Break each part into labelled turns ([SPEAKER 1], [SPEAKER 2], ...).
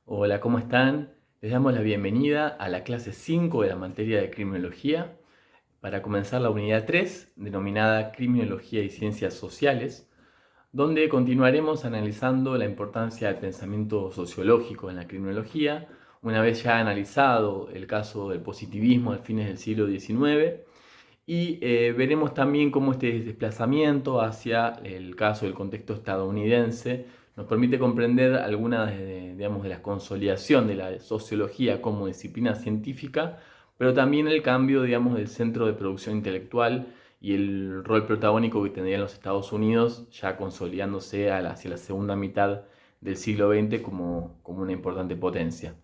[SPEAKER 1] Hola, ¿cómo están? Les damos la bienvenida a la clase 5 de la materia de Criminología para comenzar la unidad 3, denominada Criminología y Ciencias Sociales, donde continuaremos analizando la importancia del pensamiento sociológico en la criminología, una vez ya analizado el caso del positivismo a fines del siglo XIX, y veremos también cómo este desplazamiento hacia el caso del contexto estadounidense nos permite comprender algunas de la consolidación de la sociología como disciplina científica, pero también el cambio, del centro de producción intelectual y el rol protagónico que tendrían los Estados Unidos, ya consolidándose hacia la segunda mitad del siglo XX como una importante potencia.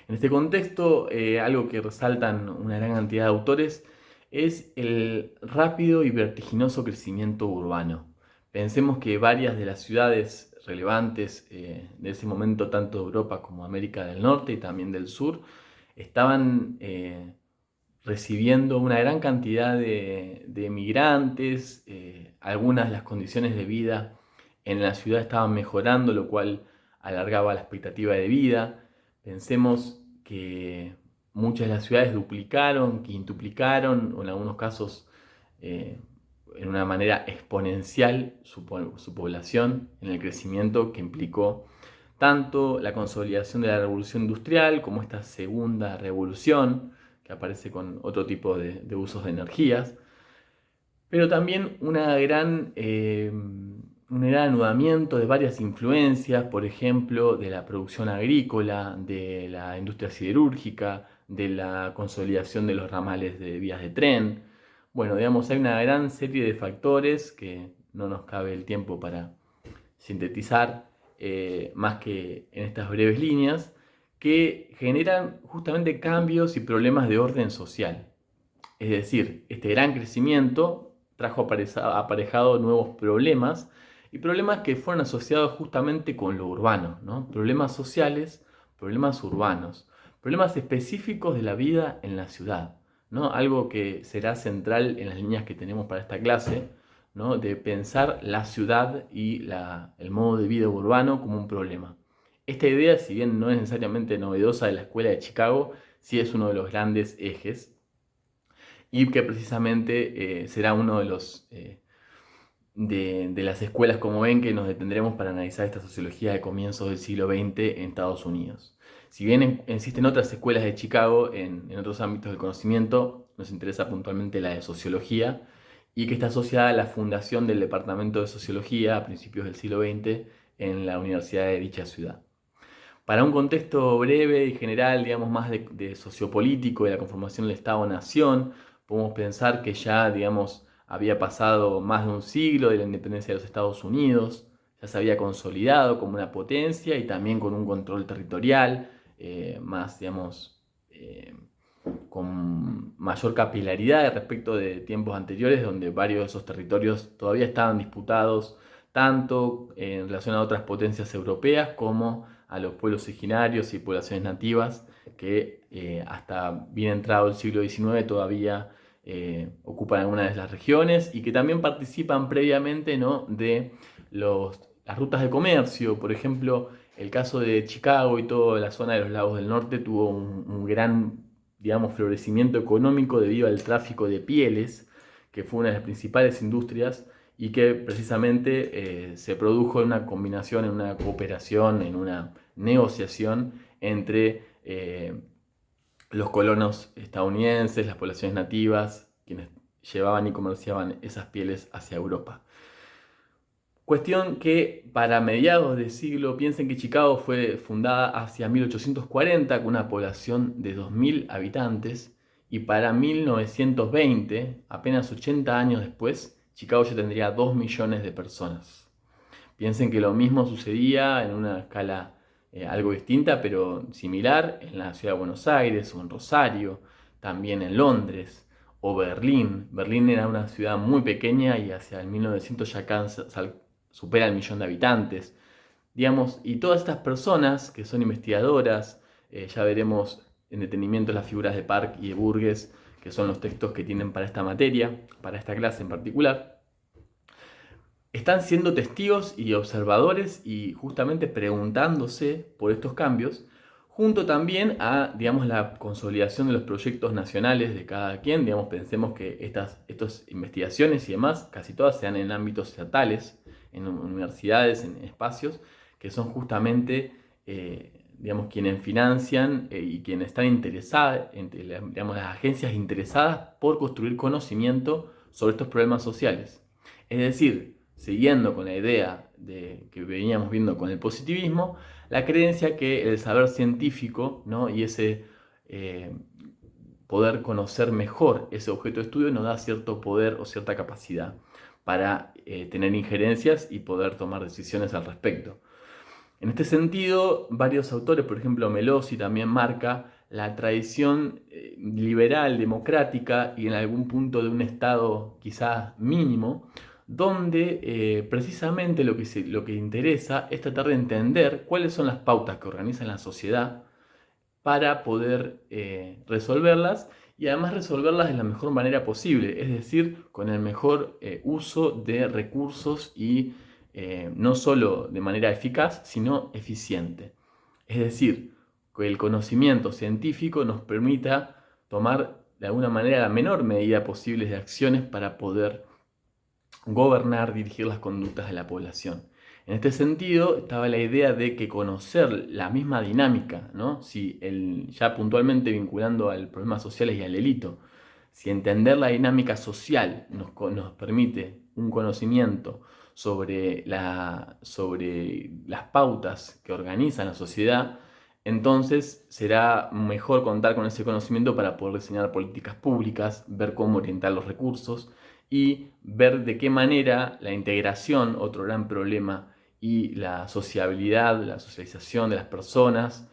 [SPEAKER 1] En este contexto, algo que resaltan una gran cantidad de autores es el rápido y vertiginoso crecimiento urbano. Pensemos que varias de las ciudades relevantes de ese momento, tanto de Europa como América del Norte y también del Sur, estaban recibiendo una gran cantidad de migrantes. Algunas de las condiciones de vida en la ciudad estaban mejorando, lo cual alargaba la expectativa de vida. Pensemos que muchas de las ciudades duplicaron, quintuplicaron, o en algunos casos en una manera exponencial su población en el crecimiento que implicó tanto la consolidación de la revolución industrial como esta segunda revolución que aparece con otro tipo de usos de energías, pero también un gran anudamiento de varias influencias, por ejemplo, de la producción agrícola, de la industria siderúrgica, de la consolidación de los ramales de vías de tren. Bueno, hay una gran serie de factores que no nos cabe el tiempo para sintetizar más que en estas breves líneas, que generan justamente cambios y problemas de orden social. Es decir, este gran crecimiento trajo aparejado nuevos problemas y problemas que fueron asociados justamente con lo urbano, ¿no? Problemas sociales, problemas urbanos, problemas específicos de la vida en la ciudad, ¿no? Algo que será central en las líneas que tenemos para esta clase, ¿no? De pensar la ciudad y el modo de vida urbano como un problema. Esta idea, si bien no es necesariamente novedosa de la Escuela de Chicago, sí es uno de los grandes ejes y que precisamente será uno de las escuelas, como ven, que nos detendremos para analizar esta sociología de comienzos del siglo XX en Estados Unidos. Si bien existen otras escuelas de Chicago en otros ámbitos del conocimiento, nos interesa puntualmente la de sociología y que está asociada a la fundación del Departamento de Sociología a principios del siglo XX en la Universidad de dicha ciudad. Para un contexto breve y general, más de sociopolítico, de la conformación del Estado-Nación, podemos pensar que ya, había pasado más de un siglo de la independencia de los Estados Unidos, ya se había consolidado como una potencia y también con un control territorial más, eh, con mayor capilaridad respecto de tiempos anteriores, donde varios de esos territorios todavía estaban disputados, tanto en relación a otras potencias europeas como a los pueblos originarios y poblaciones nativas que hasta bien entrado el siglo XIX todavía ocupan algunas de las regiones y que también participan previamente, ¿no?, de las rutas de comercio. Por ejemplo, el caso de Chicago y toda la zona de los lagos del norte tuvo un gran, florecimiento económico debido al tráfico de pieles, que fue una de las principales industrias y que precisamente se produjo en una combinación, en una cooperación, en una negociación entre los colonos estadounidenses, las poblaciones nativas, quienes llevaban y comerciaban esas pieles hacia Europa. Cuestión que para mediados del siglo, piensen que Chicago fue fundada hacia 1840 con una población de 2.000 habitantes y para 1920, apenas 80 años después, Chicago ya tendría 2 millones de personas. Piensen que lo mismo sucedía en una escala algo distinta, pero similar en la ciudad de Buenos Aires o en Rosario, también en Londres o Berlín. Berlín era una ciudad muy pequeña y hacia el 1900 ya supera el millón de habitantes. Y todas estas personas que son investigadoras, ya veremos en detenimiento las figuras de Park y de Burgess, que son los textos que tienen para esta materia, para esta clase en particular. están siendo testigos y observadores y justamente preguntándose por estos cambios, junto también a, digamos, la consolidación de los proyectos nacionales de cada quien. Digamos, pensemos que estas investigaciones y demás, casi todas se dan en ámbitos estatales, en universidades, en espacios, que son justamente, digamos, quienes financian y quienes están interesados, digamos, las agencias interesadas por construir conocimiento sobre estos problemas sociales. Es decir, siguiendo con la idea que veníamos viendo con el positivismo, la creencia que el saber científico, ¿no? Y ese poder conocer mejor ese objeto de estudio nos da cierto poder o cierta capacidad para tener injerencias y poder tomar decisiones al respecto. En este sentido, varios autores, por ejemplo Melosi también marca la tradición liberal, democrática y en algún punto de un Estado quizás mínimo, donde precisamente lo que interesa es tratar de entender cuáles son las pautas que organizan la sociedad para poder resolverlas y además resolverlas de la mejor manera posible, es decir, con el mejor uso de recursos y no solo de manera eficaz, sino eficiente. Es decir, que el conocimiento científico nos permita tomar de alguna manera la menor medida posible de acciones para poder gobernar, dirigir las conductas de la población. En este sentido, estaba la idea de que conocer la misma dinámica, ¿no? Si ya puntualmente vinculando al problemas sociales y al delito, si entender la dinámica social nos permite un conocimiento sobre las pautas que organizan la sociedad, entonces será mejor contar con ese conocimiento para poder diseñar políticas públicas, ver cómo orientar los recursos y ver de qué manera la integración, otro gran problema, y la sociabilidad, la socialización de las personas,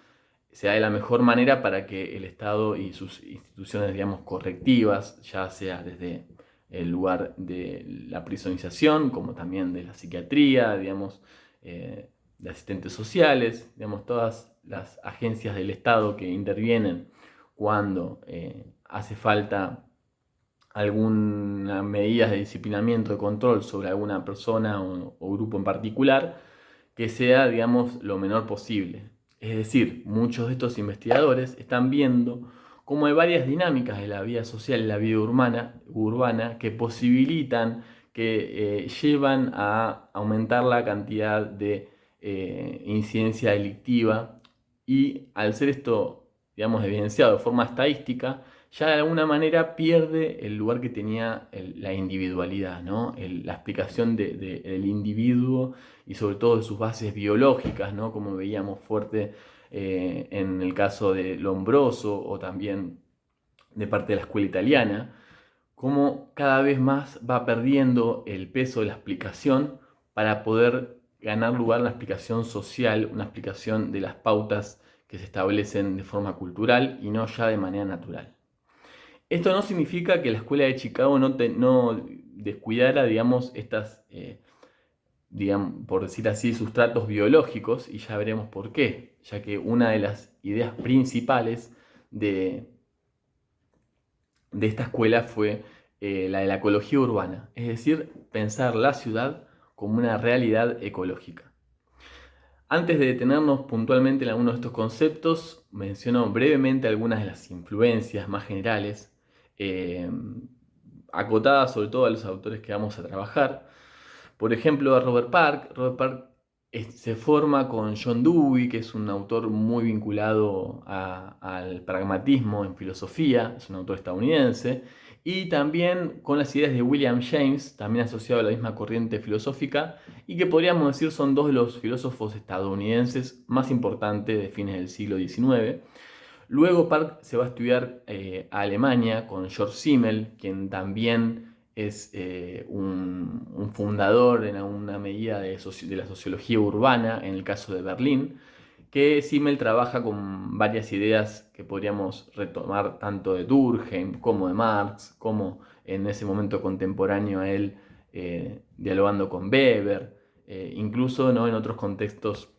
[SPEAKER 1] se da de la mejor manera para que el Estado y sus instituciones, digamos, correctivas, ya sea desde el lugar de la prisonización, como también de la psiquiatría, digamos, de asistentes sociales, digamos, todas las agencias del Estado que intervienen cuando hace falta algunas medidas de disciplinamiento, de control sobre alguna persona o grupo en particular, que sea, digamos, lo menor posible. Es decir, muchos de estos investigadores están viendo cómo hay varias dinámicas de la vida social y la vida urbana que posibilitan, que llevan a aumentar la cantidad de incidencia delictiva y al ser esto, digamos, evidenciado de forma estadística, ya de alguna manera pierde el lugar que tenía la individualidad, ¿no? La explicación del individuo y sobre todo de sus bases biológicas, ¿no? Como veíamos fuerte en el caso de Lombroso o también de parte de la escuela italiana, cómo cada vez más va perdiendo el peso de la explicación para poder ganar lugar la explicación social, una explicación de las pautas que se establecen de forma cultural y no ya de manera natural. Esto no significa que la escuela de Chicago no descuidara, digamos, estas, digamos, por decir así, sustratos biológicos, y ya veremos por qué, ya que una de las ideas principales de esta escuela fue la de la ecología urbana, es decir, pensar la ciudad como una realidad ecológica. Antes de detenernos puntualmente en algunos de estos conceptos, menciono brevemente algunas de las influencias más generales, acotadas sobre todo a los autores que vamos a trabajar. Por ejemplo, a Robert Park. Robert Park se forma con John Dewey, que es un autor muy vinculado al pragmatismo en filosofía, es un autor estadounidense, y también con las ideas de William James, también asociado a la misma corriente filosófica, y que podríamos decir son dos de los filósofos estadounidenses más importantes de fines del siglo XIX. Luego Park se va a estudiar a Alemania con George Simmel, quien también es un fundador en alguna medida de la sociología urbana, en el caso de Berlín, que Simmel trabaja con varias ideas que podríamos retomar tanto de Durkheim como de Marx, como en ese momento contemporáneo a él, dialogando con Weber, incluso, ¿no?, en otros contextos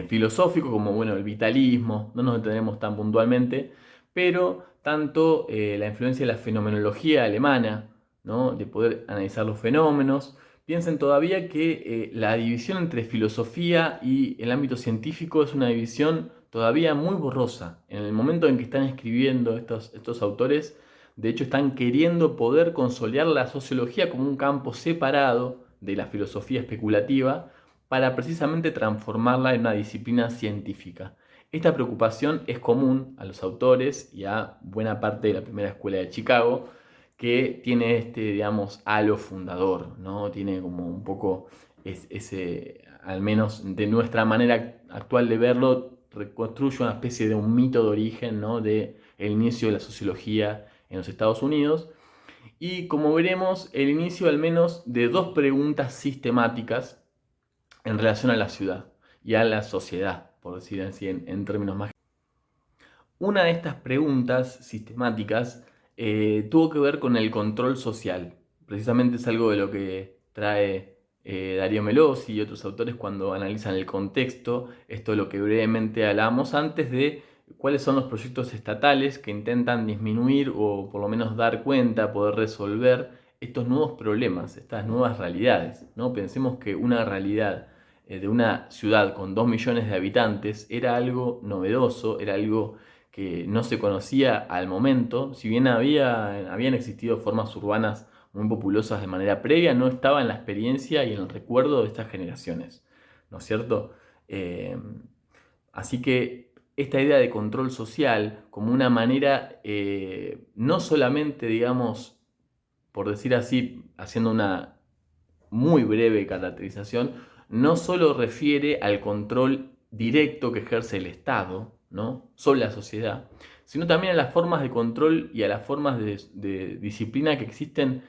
[SPEAKER 1] filosófico como, bueno, el vitalismo, no nos detenemos tan puntualmente, pero tanto la influencia de la fenomenología alemana, ¿no?, de poder analizar los fenómenos, piensen todavía que la división entre filosofía y el ámbito científico es una división todavía muy borrosa. En el momento en que están escribiendo estos autores, de hecho están queriendo poder consolidar la sociología como un campo separado de la filosofía especulativa para precisamente transformarla en una disciplina científica. Esta preocupación es común a los autores y a buena parte de la primera escuela de Chicago, que tiene este, digamos, halo fundador, ¿no? Tiene como un poco ese, al menos de nuestra manera actual de verlo, reconstruye una especie de un mito de origen, ¿no? De el inicio de la sociología en los Estados Unidos. Y como veremos, el inicio al menos de dos preguntas sistemáticas en relación a la ciudad y a la sociedad, por decir así en términos más. Una de estas preguntas sistemáticas tuvo que ver con el control social. Precisamente es algo de lo que trae Darío Melossi y otros autores cuando analizan el contexto. Esto es lo que brevemente hablamos antes de cuáles son los proyectos estatales que intentan disminuir o por lo menos dar cuenta, poder resolver estos nuevos problemas, estas nuevas realidades, ¿no? Pensemos que una realidad de una ciudad con 2 millones de habitantes era algo novedoso, era algo que no se conocía al momento. Si bien habían existido formas urbanas muy populosas de manera previa, no estaba en la experiencia y en el recuerdo de estas generaciones, ¿no es cierto? Eh, Así que esta idea de control social como una manera, no solamente, digamos, por decir así, haciendo una muy breve caracterización, no solo refiere al control directo que ejerce el Estado, ¿no? Sobre la sociedad, sino también a las formas de control y a las formas de disciplina que existen,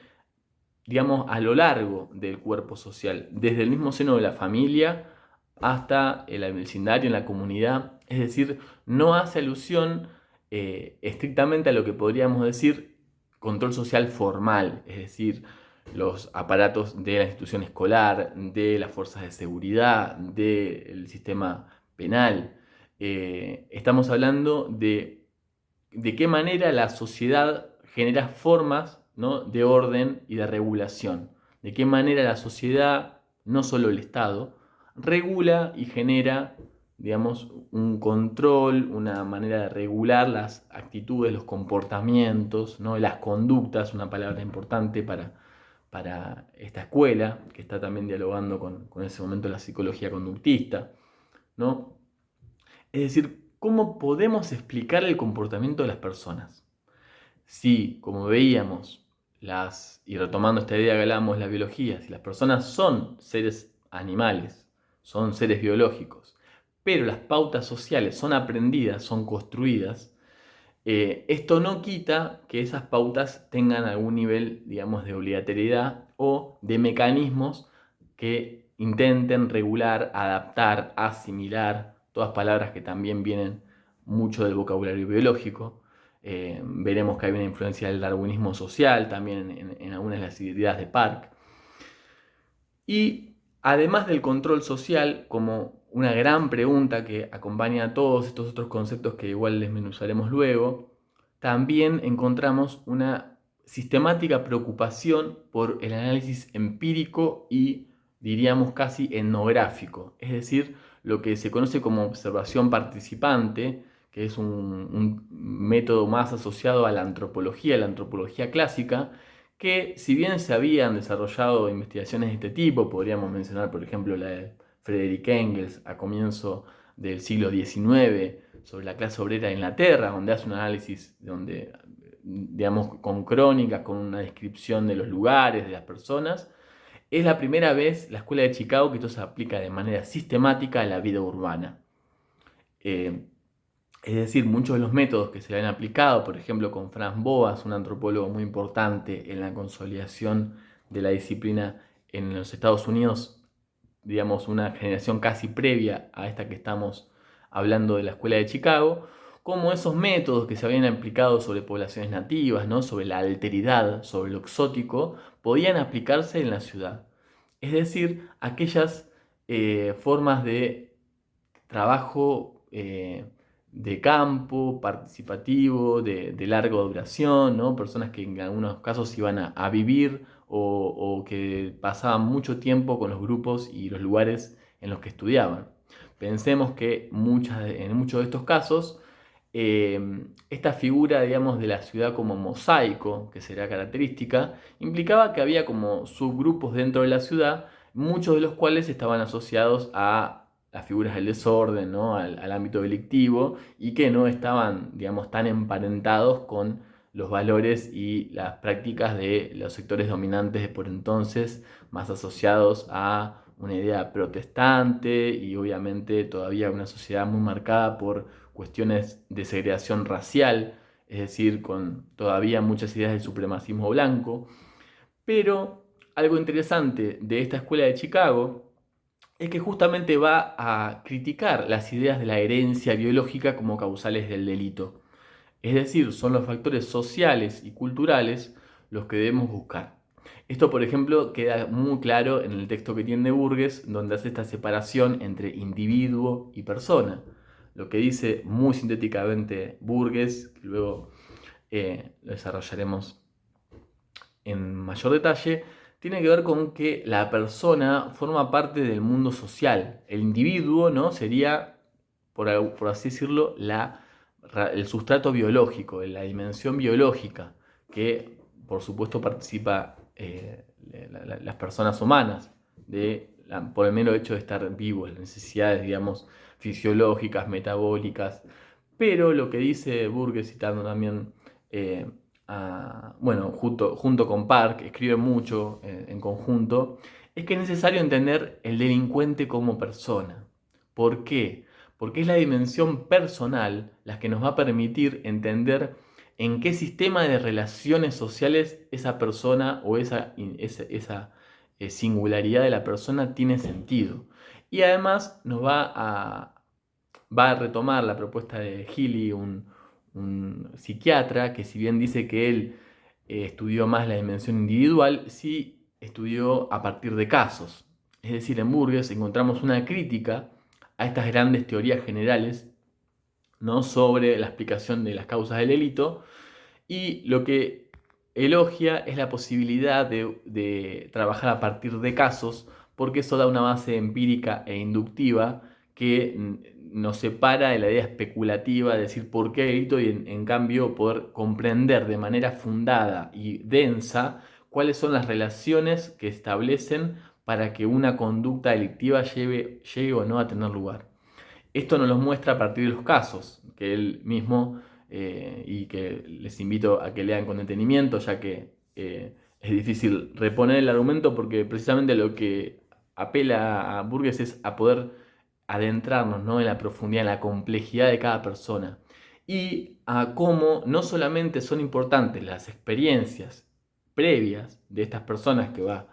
[SPEAKER 1] digamos, a lo largo del cuerpo social, desde el mismo seno de la familia hasta el vecindario, en la comunidad. Es decir, no hace alusión estrictamente a lo que podríamos decir control social formal, es decir, los aparatos de la institución escolar, de las fuerzas de seguridad, del sistema penal. Estamos hablando de qué manera la sociedad genera formas, ¿no? De orden y de regulación. De qué manera la sociedad, no solo el Estado, regula y genera, digamos, un control, una manera de regular las actitudes, los comportamientos, ¿no? Las conductas, una palabra importante para esta escuela, que está también dialogando con ese momento la psicología conductista, ¿no? Es decir, ¿cómo podemos explicar el comportamiento de las personas? Si, como veíamos, y retomando esta idea que hablábamos de la biología, si las personas son seres animales, son seres biológicos, pero las pautas sociales son aprendidas, son construidas, esto no quita que esas pautas tengan algún nivel, digamos, de obligatoriedad o de mecanismos que intenten regular, adaptar, asimilar, todas palabras que también vienen mucho del vocabulario biológico. Veremos que hay una influencia del darwinismo social también en algunas de las ideas de Park. Y además del control social, como una gran pregunta que acompaña a todos estos otros conceptos que igual desmenuzaremos luego, también encontramos una sistemática preocupación por el análisis empírico y diríamos casi etnográfico, es decir, lo que se conoce como observación participante, que es un método más asociado a la antropología clásica, que si bien se habían desarrollado investigaciones de este tipo, podríamos mencionar por ejemplo la de Friedrich Engels a comienzo del siglo XIX sobre la clase obrera de Inglaterra, donde hace un análisis donde, digamos, con crónicas, con una descripción de los lugares, de las personas. Es la primera vez la Escuela de Chicago que esto se aplica de manera sistemática a la vida urbana. Eh, es decir, muchos de los métodos que se le han aplicado, por ejemplo con Franz Boas, un antropólogo muy importante en la consolidación de la disciplina en los Estados Unidos, digamos una generación casi previa a esta que estamos hablando de la Escuela de Chicago, como esos métodos que se habían aplicado sobre poblaciones nativas, ¿no? Sobre la alteridad, sobre lo exótico, podían aplicarse en la ciudad. Es decir, aquellas formas de trabajo de campo, participativo, de larga duración, ¿no? Personas que en algunos casos iban a vivir o que pasaban mucho tiempo con los grupos y los lugares en los que estudiaban. Pensemos que en muchos de estos casos, esta figura, digamos, de la ciudad como mosaico, que será característica, implicaba que había como subgrupos dentro de la ciudad, muchos de los cuales estaban asociados a las figuras del desorden, ¿no? Al ámbito delictivo, y que no estaban, digamos, tan emparentados con los valores y las prácticas de los sectores dominantes de por entonces, más asociados a una idea protestante y obviamente todavía una sociedad muy marcada por cuestiones de segregación racial, es decir, con todavía muchas ideas del supremacismo blanco. Pero algo interesante de esta escuela de Chicago es que justamente va a criticar las ideas de la herencia biológica como causales del delito. Es decir, son los factores sociales y culturales los que debemos buscar. Esto, por ejemplo, queda muy claro en el texto que tiene Burges, donde hace esta separación entre individuo y persona. Lo que dice muy sintéticamente Burges, que luego lo desarrollaremos en mayor detalle, tiene que ver con que la persona forma parte del mundo social. El individuo, ¿no? Sería, por así decirlo, el sustrato biológico, la dimensión biológica, que por supuesto participa las personas humanas por el mero hecho de estar vivos, las necesidades, digamos, fisiológicas, metabólicas. Pero lo que dice Burges, citando también eh, bueno, junto con Park, escribe mucho en conjunto, es que es necesario entender el delincuente como persona. ¿Por qué? Porque es la dimensión personal la que nos va a permitir entender en qué sistema de relaciones sociales esa persona o esa singularidad de la persona tiene sentido. Y además va a retomar la propuesta de Healy, un psiquiatra, que si bien dice que él estudió más la dimensión individual, sí estudió a partir de casos. Es decir, en Burges encontramos una crítica a estas grandes teorías generales, ¿no? Sobre la explicación de las causas del delito, y lo que elogia es la posibilidad de trabajar a partir de casos, porque eso da una base empírica e inductiva que nos separa de la idea especulativa de decir por qué delito y en cambio poder comprender de manera fundada y densa cuáles son las relaciones que establecen para que una conducta delictiva llegue o no a tener lugar. Esto nos lo muestra a partir de los casos que él mismo, y que les invito a que lean con detenimiento, ya que es difícil reponer el argumento porque precisamente lo que apela a Burges es a poder adentrarnos, ¿no? En la profundidad, en la complejidad de cada persona y a cómo no solamente son importantes las experiencias previas de estas personas que va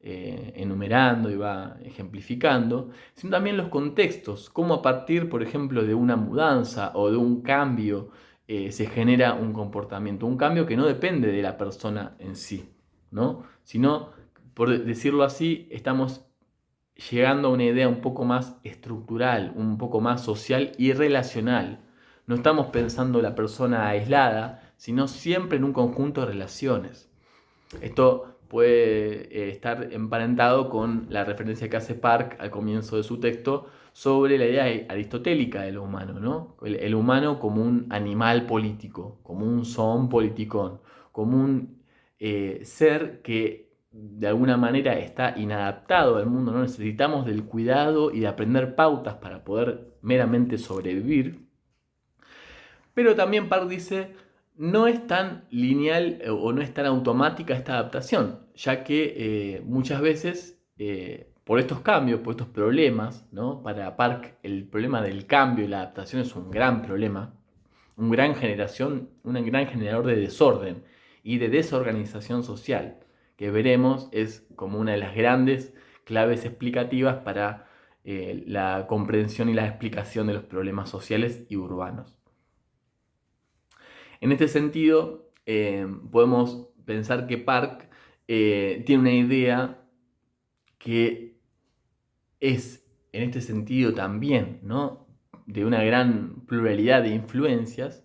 [SPEAKER 1] enumerando y va ejemplificando, sino también los contextos, cómo a partir, por ejemplo, de una mudanza o de un cambio se genera un comportamiento, un cambio que no depende de la persona en sí, ¿no? Sino, por decirlo así, estamos llegando a una idea un poco más estructural, un poco más social y relacional. No estamos pensando la persona aislada, sino siempre en un conjunto de relaciones. Esto puede estar emparentado con la referencia que hace Park al comienzo de su texto sobre la idea aristotélica de lo humano, ¿no? El humano como un animal político, como un zoon politicón, como un ser que de alguna manera está inadaptado al mundo, ¿no? Necesitamos del cuidado y de aprender pautas para poder meramente sobrevivir. Pero también Park dice, no es tan lineal o no es tan automática esta adaptación, ya que muchas veces por estos cambios, por estos problemas, ¿no? Para Park el problema del cambio y la adaptación es un gran problema, un gran generador de desorden y de desorganización social, que veremos es como una de las grandes claves explicativas para la comprensión y la explicación de los problemas sociales y urbanos. En este sentido, podemos pensar que Park tiene una idea que es, en este sentido también, ¿no? De una gran pluralidad de influencias,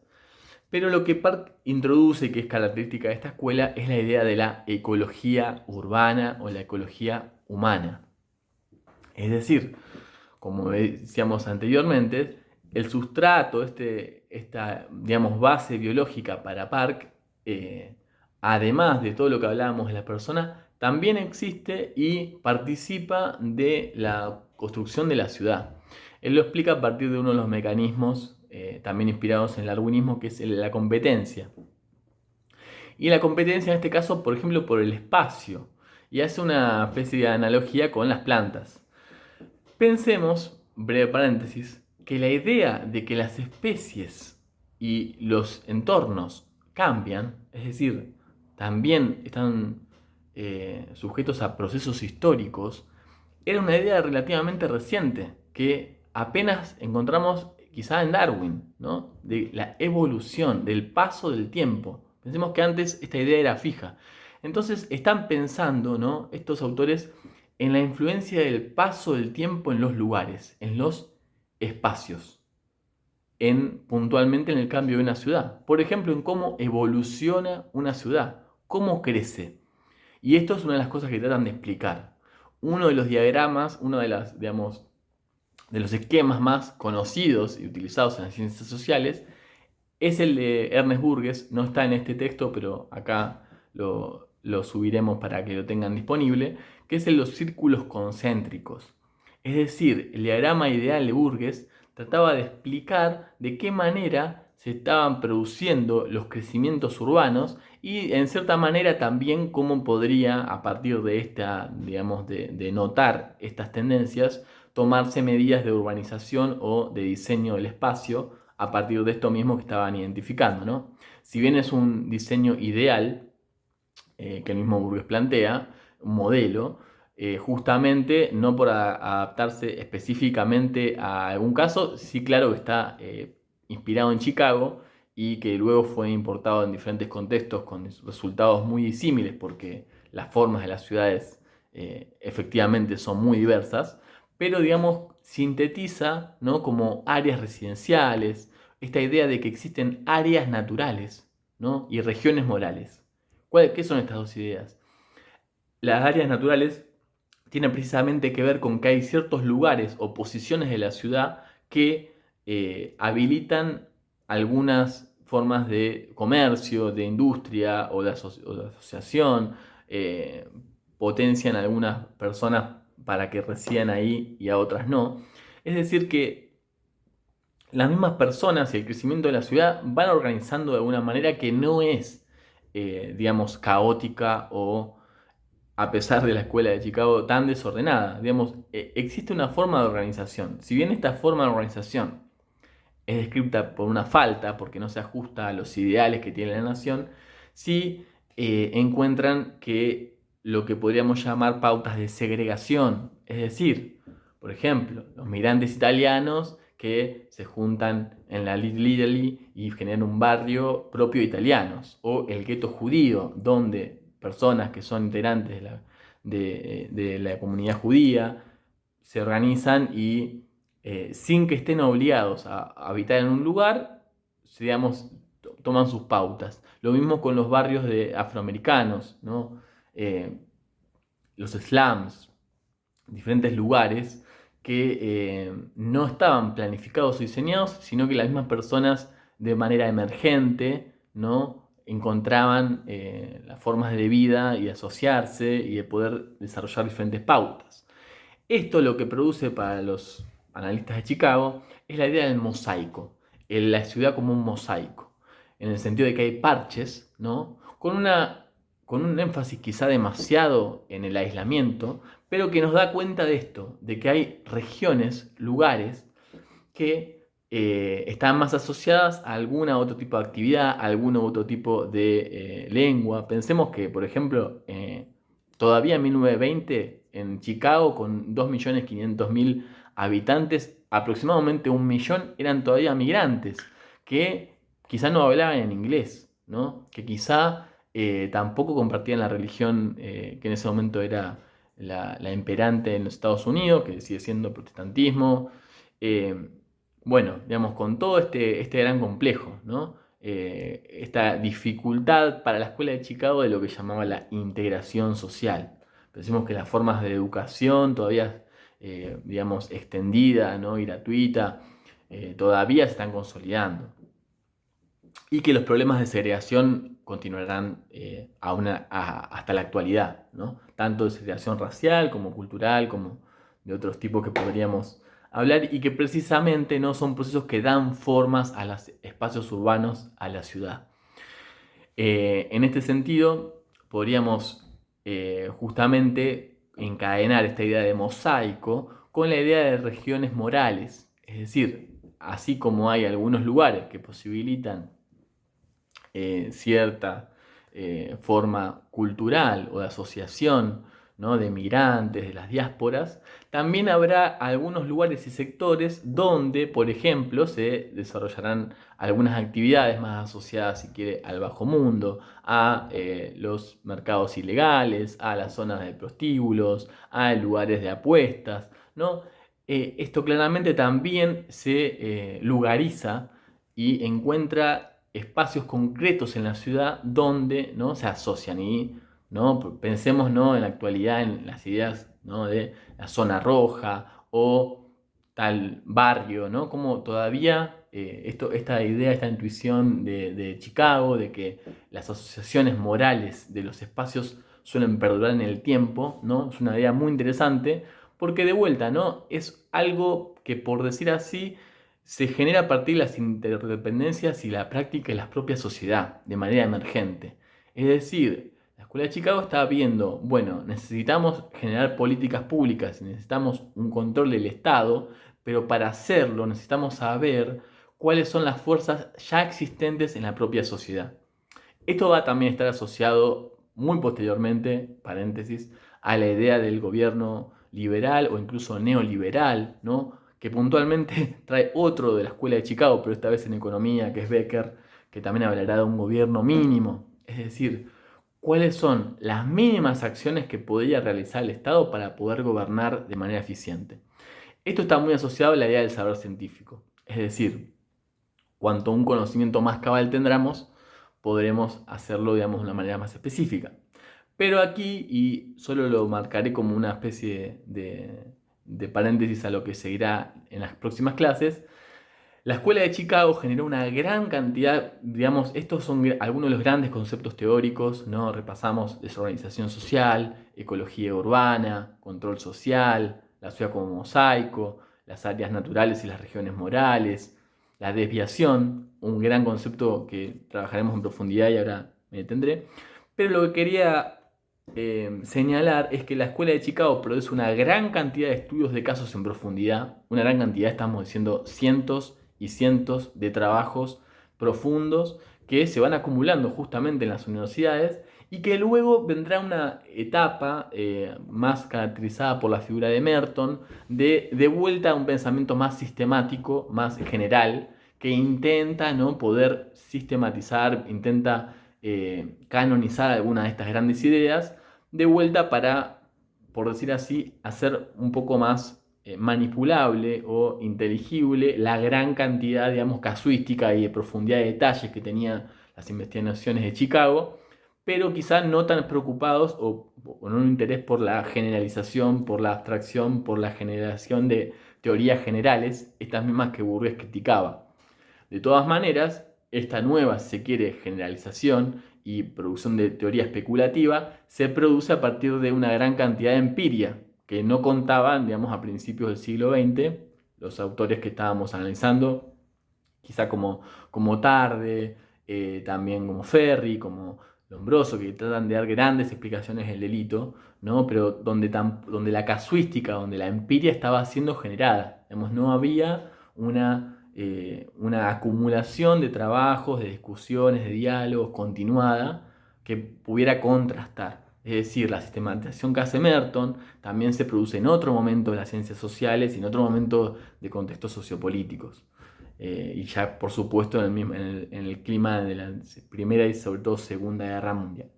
[SPEAKER 1] Pero lo que Park introduce, que es característica de esta escuela, es la idea de la ecología urbana o la ecología humana. Es decir, como decíamos anteriormente, el sustrato, esta digamos, base biológica para Park, además de todo lo que hablábamos de la persona, también existe y participa de la construcción de la ciudad. Él lo explica a partir de uno de los mecanismos también inspirados en el darwinismo, que es la competencia. Y la competencia en este caso, por ejemplo, por el espacio. Y hace una especie de analogía con las plantas. Pensemos, breve paréntesis, que la idea de que las especies y los entornos cambian, es decir, también están sujetos a procesos históricos, era una idea relativamente reciente que apenas encontramos quizá en Darwin, ¿no? De la evolución, del paso del tiempo. Pensemos que antes esta idea era fija. Entonces están pensando, ¿no?, estos autores en la influencia del paso del tiempo en los lugares, en los espacios, puntualmente en el cambio de una ciudad. Por ejemplo, en cómo evoluciona una ciudad, cómo crece. Y esto es una de las cosas que tratan de explicar. Uno de los diagramas, uno de las, digamos, de los esquemas más conocidos y utilizados en las ciencias sociales es el de Ernest Burgess. No está en este texto, pero acá lo subiremos para que lo tengan disponible, que es el de los círculos concéntricos. Es decir, el diagrama ideal de Burgess trataba de explicar de qué manera se estaban produciendo los crecimientos urbanos y en cierta manera también cómo podría, a partir de esta, digamos, de notar estas tendencias, tomarse medidas de urbanización o de diseño del espacio a partir de esto mismo que estaban identificando, ¿no? Si bien es un diseño ideal, que el mismo Burgess plantea, un modelo, justamente no por adaptarse específicamente a algún caso, sí claro que está inspirado en Chicago y que luego fue importado en diferentes contextos con resultados muy disímiles porque las formas de las ciudades efectivamente son muy diversas, pero digamos sintetiza, ¿no?, como áreas residenciales, esta idea de que existen áreas naturales, ¿no?, y regiones morales. ¿Qué son estas dos ideas? Las áreas naturales tienen precisamente que ver con que hay ciertos lugares o posiciones de la ciudad que habilitan algunas formas de comercio, de industria o de asociación, potencian a algunas personas para que residan ahí y a otras no. Es decir que las mismas personas y el crecimiento de la ciudad van organizando de alguna manera que no es, digamos, caótica o, a pesar de la escuela de Chicago, tan desordenada. Digamos, existe una forma de organización. Si bien esta forma de organización es descrita por una falta, porque no se ajusta a los ideales que tiene la nación, sí encuentran que lo que podríamos llamar pautas de segregación, es decir, por ejemplo, los migrantes italianos que se juntan en la Little Italy y generan un barrio propio de italianos, o el gueto judío, donde personas que son integrantes de la comunidad judía se organizan y sin que estén obligados a habitar en un lugar, digamos, toman sus pautas. Lo mismo con los barrios de afroamericanos, ¿no? Los slums, diferentes lugares que no estaban planificados o diseñados, sino que las mismas personas de manera emergente, ¿no?, encontraban las formas de vida y de asociarse y de poder desarrollar diferentes pautas. Esto lo que produce para los analistas de Chicago es la idea del mosaico, la ciudad como un mosaico, en el sentido de que hay parches, ¿no?, con un énfasis quizá demasiado en el aislamiento, pero que nos da cuenta de esto, de que hay regiones, lugares, que están más asociadas a algún otro tipo de actividad, a algún otro tipo de lengua. Pensemos que, por ejemplo, todavía en 1920, en Chicago, con 2.500.000 habitantes, aproximadamente 1.000.000 eran todavía migrantes, que quizá no hablaban en inglés, ¿no?, que quizá tampoco compartían la religión que en ese momento era la imperante en los Estados Unidos, que sigue siendo el protestantismo. Bueno, digamos, con todo este gran complejo, ¿no?, esta dificultad para la escuela de Chicago de lo que llamaba la integración social. Pensemos que las formas de educación todavía, digamos, extendida, ¿no? Y gratuita, todavía se están consolidando. Y que los problemas de segregación continuarán hasta la actualidad, ¿no? Tanto de segregación racial como cultural, como de otros tipos que podríamos hablar, y que precisamente no son procesos que dan formas a los espacios urbanos, a la ciudad. En este sentido, podríamos justamente encadenar esta idea de mosaico con la idea de regiones morales. Es decir, así como hay algunos lugares que posibilitan cierta forma cultural o de asociación, ¿no? De migrantes, de las diásporas, también habrá algunos lugares y sectores donde, por ejemplo, se desarrollarán algunas actividades más asociadas, si quiere, al bajo mundo, a los mercados ilegales, a las zonas de prostíbulos, a lugares de apuestas, ¿no? Esto claramente también se lugariza y encuentra espacios concretos en la ciudad donde, ¿no? Se asocian y, ¿no? Pensemos, ¿no? En la actualidad en las ideas, ¿no? De la zona roja o tal barrio, ¿no? Como todavía esta idea, esta intuición de Chicago, de que las asociaciones morales de los espacios suelen perdurar en el tiempo, ¿no? Es una idea muy interesante porque de vuelta, ¿no? Es algo que, por decir así, se genera a partir de las interdependencias y la práctica de la propia sociedad, de manera emergente. Es decir, la Escuela de Chicago está viendo, bueno, necesitamos generar políticas públicas, necesitamos un control del Estado, pero para hacerlo necesitamos saber cuáles son las fuerzas ya existentes en la propia sociedad. Esto va a también estar asociado muy posteriormente, paréntesis, a la idea del gobierno liberal o incluso neoliberal, ¿no? Que puntualmente trae otro de la Escuela de Chicago, pero esta vez en economía, que es Becker, que también hablará de un gobierno mínimo. Es decir, cuáles son las mínimas acciones que podría realizar el Estado para poder gobernar de manera eficiente. Esto está muy asociado a la idea del saber científico. Es decir, cuanto un conocimiento más cabal tendremos, podremos hacerlo, digamos, de una manera más específica. Pero aquí, y solo lo marcaré como una especie de paréntesis a lo que seguirá en las próximas clases, la Escuela de Chicago generó una gran cantidad, digamos, estos son algunos de los grandes conceptos teóricos, ¿no? Repasamos desorganización social, ecología urbana, control social, la ciudad como mosaico, las áreas naturales y las regiones morales, la desviación, un gran concepto que trabajaremos en profundidad y ahora me detendré. Pero lo que quería señalar es que la Escuela de Chicago produce una gran cantidad de estudios de casos en profundidad, una gran cantidad, estamos diciendo cientos y cientos de trabajos profundos que se van acumulando justamente en las universidades y que luego vendrá una etapa más caracterizada por la figura de Merton, de vuelta a un pensamiento más sistemático, más general, que intenta, ¿no? Poder sistematizar, intenta canonizar algunas de estas grandes ideas, de vuelta para, por decir así, hacer un poco más manipulable o inteligible la gran cantidad, digamos, casuística y de profundidad de detalles que tenían las investigaciones de Chicago, pero quizás no tan preocupados o con un interés por la generalización, por la abstracción, por la generación de teorías generales, estas mismas que Bourdieu criticaba. De todas maneras, esta nueva, si se quiere, generalización y producción de teoría especulativa se produce a partir de una gran cantidad de empiria que no contaban, digamos, a principios del siglo XX los autores que estábamos analizando, quizá como Tarde, también como Ferri, como Lombroso, que tratan de dar grandes explicaciones del delito, ¿no? Pero donde la casuística, donde la empiria estaba siendo generada. Digamos, no había una acumulación de trabajos, de discusiones, de diálogos continuada que pudiera contrastar. Es decir, la sistematización que hace Merton también se produce en otro momento de las ciencias sociales y en otro momento de contextos sociopolíticos. Y ya, por supuesto, en el clima de la Primera y sobre todo Segunda Guerra Mundial.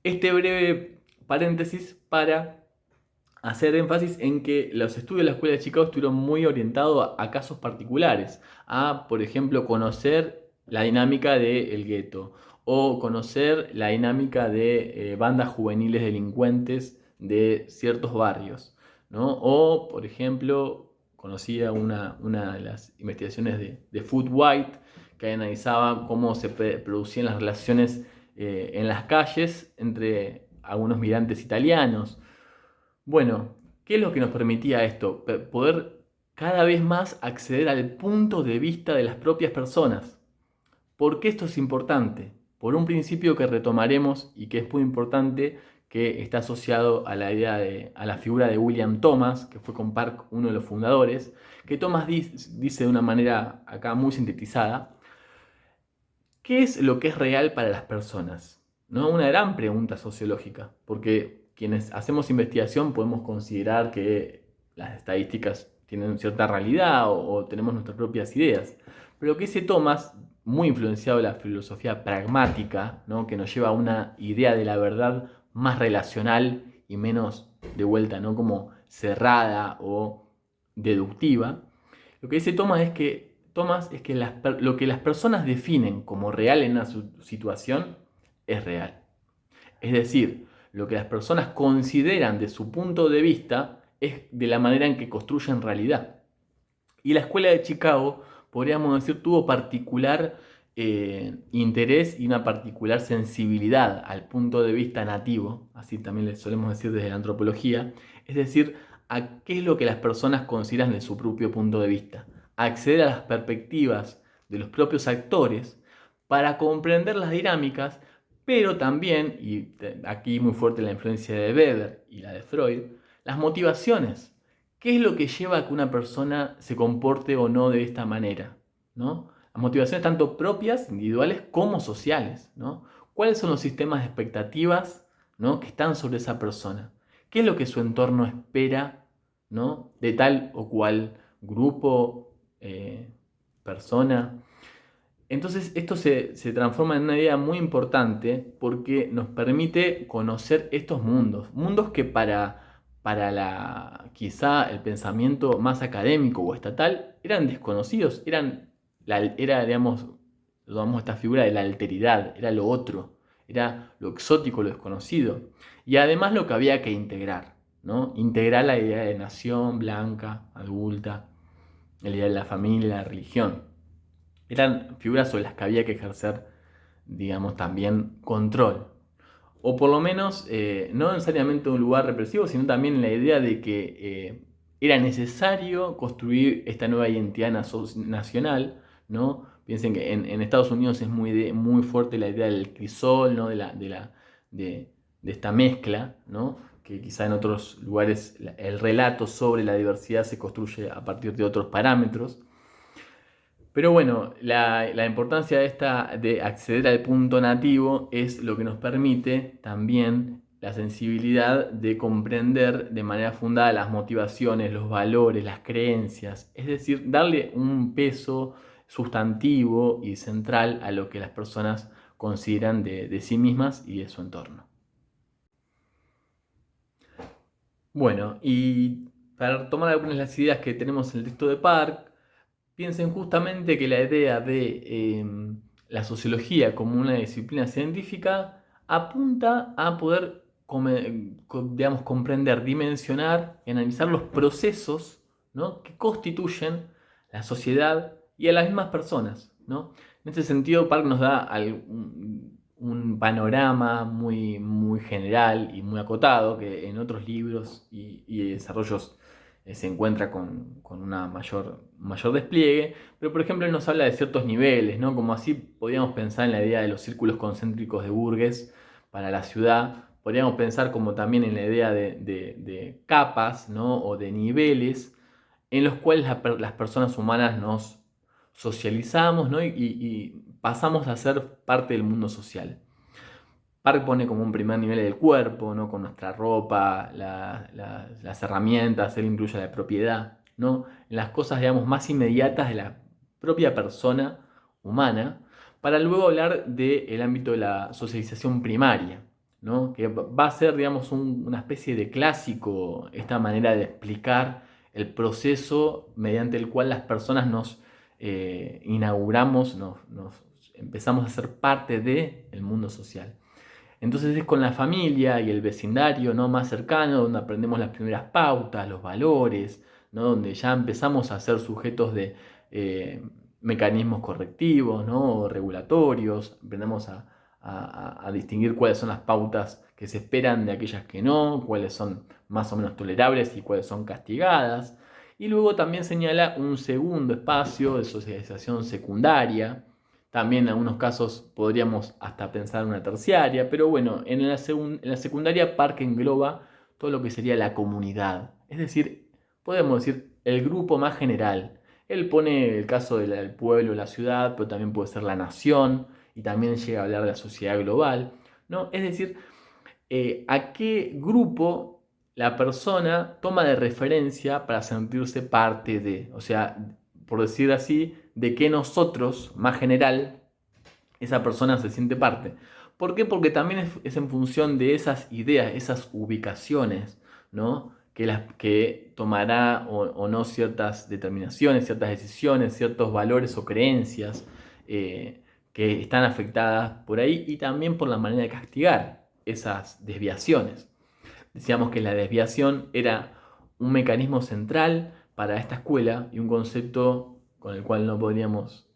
[SPEAKER 1] Este breve paréntesis para hacer énfasis en que los estudios de la Escuela de Chicago estuvieron muy orientados a casos particulares, a, por ejemplo, conocer la dinámica del gueto o conocer la dinámica de bandas juveniles delincuentes de ciertos barrios, ¿no? O, por ejemplo, conocía una de las investigaciones de Food White que analizaba cómo se producían las relaciones en las calles entre algunos migrantes italianos. Bueno, ¿qué es lo que nos permitía esto? Poder cada vez más acceder al punto de vista de las propias personas. ¿Por qué esto es importante? Por un principio que retomaremos y que es muy importante, que está asociado a la a la figura de William Thomas, que fue con Park uno de los fundadores, que Thomas dice de una manera acá muy sintetizada: ¿qué es lo que es real para las personas? ¿No? Una gran pregunta sociológica, porque quienes hacemos investigación podemos considerar que las estadísticas tienen cierta realidad o tenemos nuestras propias ideas. Pero lo que dice Thomas, muy influenciado de la filosofía pragmática, ¿no? Que nos lleva a una idea de la verdad más relacional y menos de vuelta, ¿no? Como cerrada o deductiva. Lo que dice Thomas es que lo que las personas definen como real en una situación es real. Es decir, lo que las personas consideran de su punto de vista es de la manera en que construyen realidad. Y la escuela de Chicago, podríamos decir, tuvo particular interés y una particular sensibilidad al punto de vista nativo, así también le solemos decir desde la antropología, es decir, a qué es lo que las personas consideran de su propio punto de vista, acceder a las perspectivas de los propios actores para comprender las dinámicas, pero también, y aquí muy fuerte la influencia de Weber y la de Freud, las motivaciones. ¿Qué es lo que lleva a que una persona se comporte o no de esta manera? ¿No? Las motivaciones tanto propias, individuales, como sociales. ¿No? ¿Cuáles son los sistemas de expectativas, ¿no? que están sobre esa persona? ¿Qué es lo que su entorno espera, ¿no? de tal o cual grupo, persona? Entonces esto se transforma en una idea muy importante porque nos permite conocer estos mundos. Mundos que para quizá el pensamiento más académico o estatal eran desconocidos. Digamos, tomamos esta figura de la alteridad, era lo otro, era lo exótico, lo desconocido. Y además lo que había que integrar, ¿no? Integrar la idea de nación blanca, adulta, la idea de la familia, la religión. Eran figuras sobre las que había que ejercer, digamos, también control. O por lo menos, no necesariamente un lugar represivo, sino también la idea de que era necesario construir esta nueva identidad nacional, ¿no? Piensen que en Estados Unidos es muy fuerte la idea del crisol, ¿no? De esta mezcla, ¿no? Que quizá en otros lugares el relato sobre la diversidad se construye a partir de otros parámetros. Pero bueno, la importancia de acceder al punto nativo es lo que nos permite también la sensibilidad de comprender de manera fundada las motivaciones, los valores, las creencias, es decir, darle un peso sustantivo y central a lo que las personas consideran de sí mismas y de su entorno. Bueno, y para tomar algunas de las ideas que tenemos en el texto de Park, piensen justamente que la idea de la sociología como una disciplina científica apunta a poder, digamos, comprender, dimensionar y analizar los procesos, ¿no? que constituyen la sociedad y a las mismas personas, ¿no? En este sentido, Park nos da un panorama muy general y muy acotado que en otros libros y desarrollos se encuentra con una mayor despliegue, pero por ejemplo él nos habla de ciertos niveles, ¿no? Como así podríamos pensar en la idea de los círculos concéntricos de Burgess para la ciudad, podríamos pensar como también en la idea de capas, ¿no? O de niveles en los cuales las personas humanas nos socializamos, ¿no? y pasamos a ser parte del mundo social. Park pone como un primer nivel del cuerpo, ¿no? Con nuestra ropa, las herramientas, él incluye la propiedad, ¿no? En las cosas, digamos, más inmediatas de la propia persona humana, para luego hablar del ámbito de la socialización primaria, ¿no? Que va a ser, digamos, una especie de clásico esta manera de explicar el proceso mediante el cual las personas nos inauguramos, nos empezamos a ser parte del mundo social. Entonces es con la familia y el vecindario, ¿no?, más cercano, donde aprendemos las primeras pautas, los valores, ¿no?, donde ya empezamos a ser sujetos de mecanismos correctivos, ¿no?, regulatorios, aprendemos a distinguir cuáles son las pautas que se esperan de aquellas que no, cuáles son más o menos tolerables y cuáles son castigadas. Y luego también señala un segundo espacio de socialización secundaria. También en algunos casos podríamos hasta pensar en una terciaria, pero bueno, en la secundaria Park engloba todo lo que sería la comunidad. Es decir, podemos decir el grupo más general. Él pone el caso del pueblo, la ciudad, pero también puede ser la nación y también llega a hablar de la sociedad global, ¿no? Es decir, a qué grupo la persona toma de referencia para sentirse parte de, o sea, por decir así, de qué nosotros, más general, esa persona se siente parte. ¿Por qué? Porque también es en función de esas ideas, esas ubicaciones, ¿no?, que tomará o no ciertas determinaciones, ciertas decisiones, ciertos valores o creencias que están afectadas por ahí, y también por la manera de castigar esas desviaciones. Decíamos que la desviación era un mecanismo central para esta escuela y un concepto con el cual no podríamos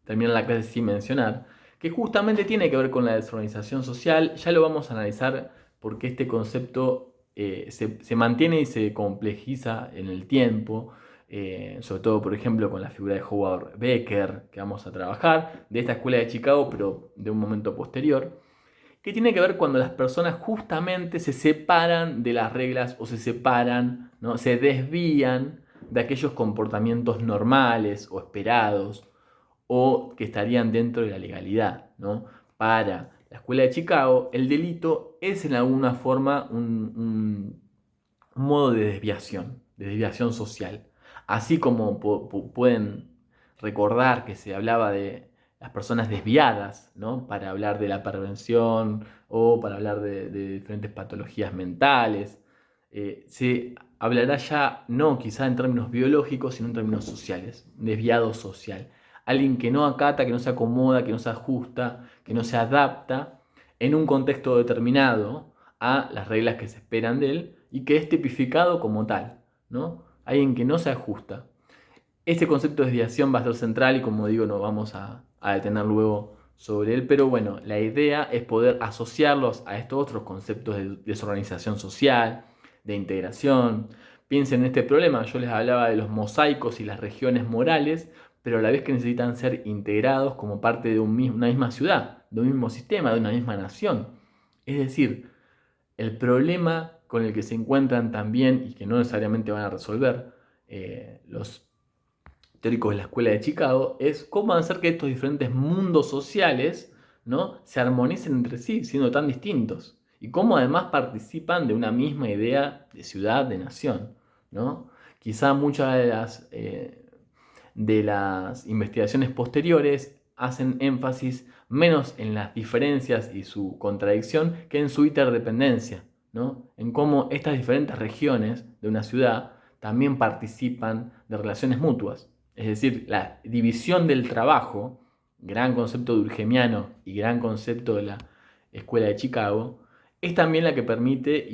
[SPEAKER 1] terminar la clase sin mencionar, que justamente tiene que ver con la desorganización social. Ya lo vamos a analizar porque este concepto se mantiene y se complejiza en el tiempo, sobre todo, por ejemplo, con la figura de Howard Becker, que vamos a trabajar, de esta escuela de Chicago, pero de un momento posterior, que tiene que ver cuando las personas justamente se separan de las reglas o se separan, ¿no?, se desvían de aquellos comportamientos normales o esperados o que estarían dentro de la legalidad, ¿no? Para la escuela de Chicago, el delito es en alguna forma un modo de desviación social. Así como pueden recordar que se hablaba de las personas desviadas, ¿no?, para hablar de la prevención o para hablar de diferentes patologías mentales, se hablará ya no quizá en términos biológicos, sino en términos sociales, desviado social. Alguien que no acata, que no se acomoda, que no se ajusta, que no se adapta en un contexto determinado a las reglas que se esperan de él y que es tipificado como tal, ¿no? Alguien que no se ajusta. Este concepto de desviación va a ser central y, como digo, nos vamos a detener luego sobre él, pero bueno, la idea es poder asociarlos a estos otros conceptos de desorganización social, de integración. Piensen en este problema, yo les hablaba de los mosaicos y las regiones morales, pero a la vez que necesitan ser integrados como parte de una misma ciudad, de un mismo sistema, de una misma nación. Es decir, el problema con el que se encuentran también y que no necesariamente van a resolver los teóricos de la Escuela de Chicago es cómo hacer que estos diferentes mundos sociales, ¿no?, se armonicen entre sí, siendo tan distintos. Y cómo además participan de una misma idea de ciudad, de nación, ¿no? Quizá muchas de las investigaciones posteriores hacen énfasis menos en las diferencias y su contradicción que en su interdependencia, ¿no?, en cómo estas diferentes regiones de una ciudad también participan de relaciones mutuas. Es decir, la división del trabajo, gran concepto durkheimiano y gran concepto de la Escuela de Chicago, es también la que permite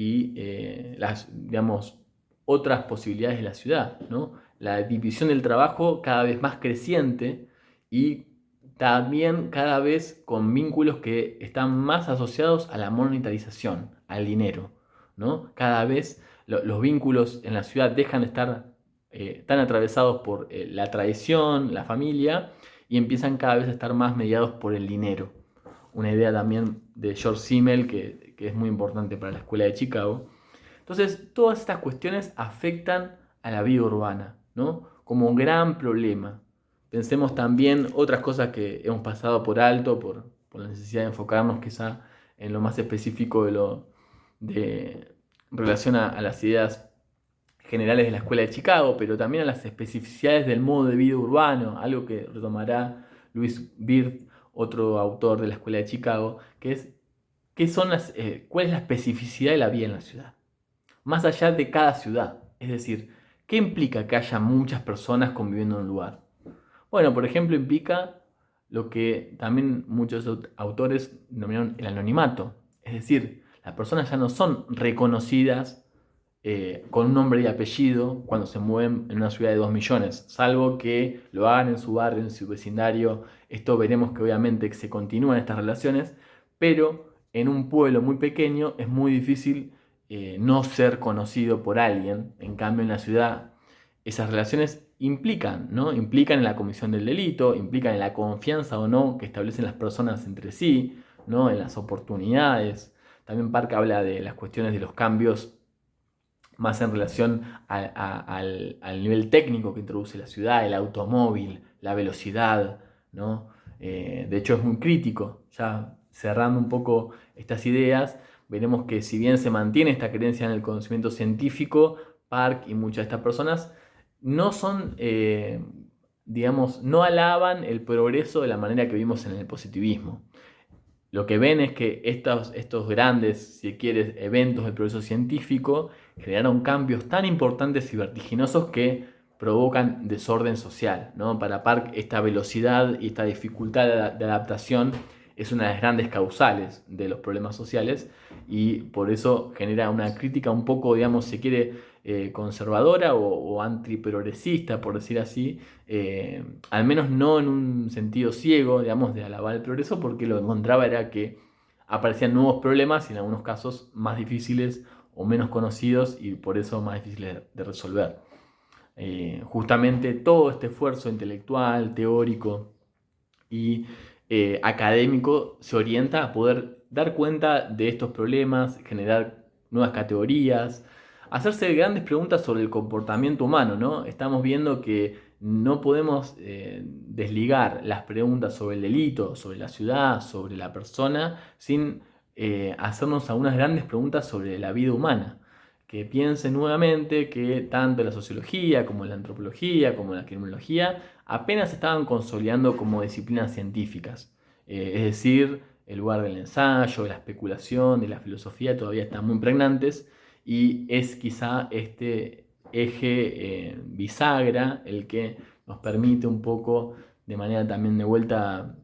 [SPEAKER 1] las, digamos, otras posibilidades de la ciudad, ¿no? La división del trabajo cada vez más creciente y también cada vez con vínculos que están más asociados a la monetarización, al dinero, ¿no? Cada vez los vínculos en la ciudad dejan de estar tan atravesados por la tradición, la familia, y empiezan cada vez a estar más mediados por el dinero. Una idea también de George Simmel que es muy importante para la Escuela de Chicago. Entonces, todas estas cuestiones afectan a la vida urbana, ¿no?, como un gran problema. Pensemos también otras cosas que hemos pasado por alto, por la necesidad de enfocarnos quizá en lo más específico en relación a las ideas generales de la Escuela de Chicago, pero también a las especificidades del modo de vida urbano, algo que retomará Louis Wirth, otro autor de la Escuela de Chicago, que es cuál es la especificidad de la vida en la ciudad, más allá de cada ciudad. Es decir, ¿qué implica que haya muchas personas conviviendo en un lugar? Bueno, por ejemplo, implica lo que también muchos autores denominaron el anonimato. Es decir, las personas ya no son reconocidas con un nombre y apellido cuando se mueven en una ciudad de 2 millones, salvo que lo hagan en su barrio, en su vecindario. Esto veremos que obviamente se continúan estas relaciones, pero en un pueblo muy pequeño es muy difícil no ser conocido por alguien. En cambio, en la ciudad esas relaciones implican, ¿no? Implican en la comisión del delito, implican en la confianza o no que establecen las personas entre sí, ¿no? En las oportunidades. También Park habla de las cuestiones de los cambios más en relación al nivel técnico que introduce la ciudad, el automóvil, la velocidad, ¿no? De hecho es muy crítico. Ya cerrando un poco estas ideas, veremos que si bien se mantiene esta creencia en el conocimiento científico, Park y muchas de estas personas no son, digamos, no alaban el progreso de la manera que vimos en el positivismo. Lo que ven es que estos grandes, si quieres, eventos del progreso científico generaron cambios tan importantes y vertiginosos que provocan desorden social, ¿no? Para Park, esta velocidad y esta dificultad de adaptación es una de las grandes causales de los problemas sociales y por eso genera una crítica un poco, digamos, si quiere, conservadora o antiprogresista, por decir así, al menos no en un sentido ciego, digamos, de alabar el progreso, porque lo que encontraba era que aparecían nuevos problemas y en algunos casos más difíciles o menos conocidos y por eso más difíciles de resolver. Justamente todo este esfuerzo intelectual, teórico y académico se orienta a poder dar cuenta de estos problemas, generar nuevas categorías, hacerse grandes preguntas sobre el comportamiento humano, ¿no? Estamos viendo que no podemos desligar las preguntas sobre el delito, sobre la ciudad, sobre la persona, sin hacernos algunas grandes preguntas sobre la vida humana. Que piense nuevamente que tanto la sociología como la antropología como la criminología apenas estaban consolidando como disciplinas científicas. Es decir, el lugar del ensayo, de la especulación, de la filosofía todavía están muy pregnantes y es quizá este eje bisagra el que nos permite un poco, de manera también de vuelta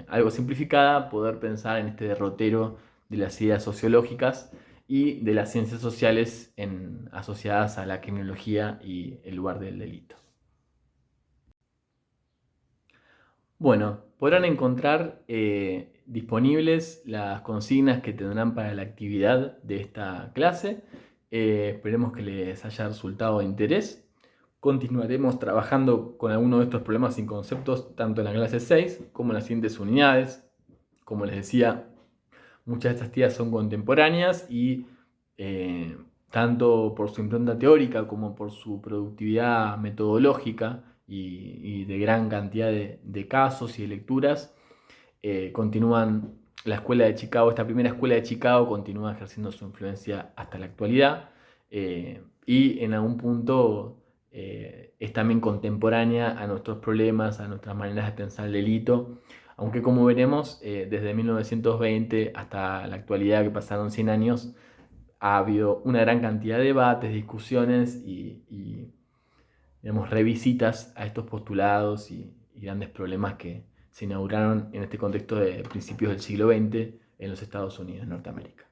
[SPEAKER 1] algo simplificada, poder pensar en este derrotero de las ideas sociológicas y de las ciencias sociales asociadas a la criminología y el lugar del delito. Bueno, podrán encontrar disponibles las consignas que tendrán para la actividad de esta clase. Esperemos que les haya resultado de interés. Continuaremos trabajando con algunos de estos problemas y conceptos tanto en la clase 6 como en las siguientes unidades. Como les decía, muchas de estas tías son contemporáneas y tanto por su impronta teórica como por su productividad metodológica y de gran cantidad de casos y de lecturas, continúan la escuela de Chicago, esta primera escuela de Chicago continúa ejerciendo su influencia hasta la actualidad y en algún punto es también contemporánea a nuestros problemas, a nuestras maneras de pensar el delito, aunque como veremos, desde 1920 hasta la actualidad, que pasaron 100 años, ha habido una gran cantidad de debates, discusiones y digamos, revisitas a estos postulados y grandes problemas que se inauguraron en este contexto de principios del siglo XX en los Estados Unidos, Norteamérica.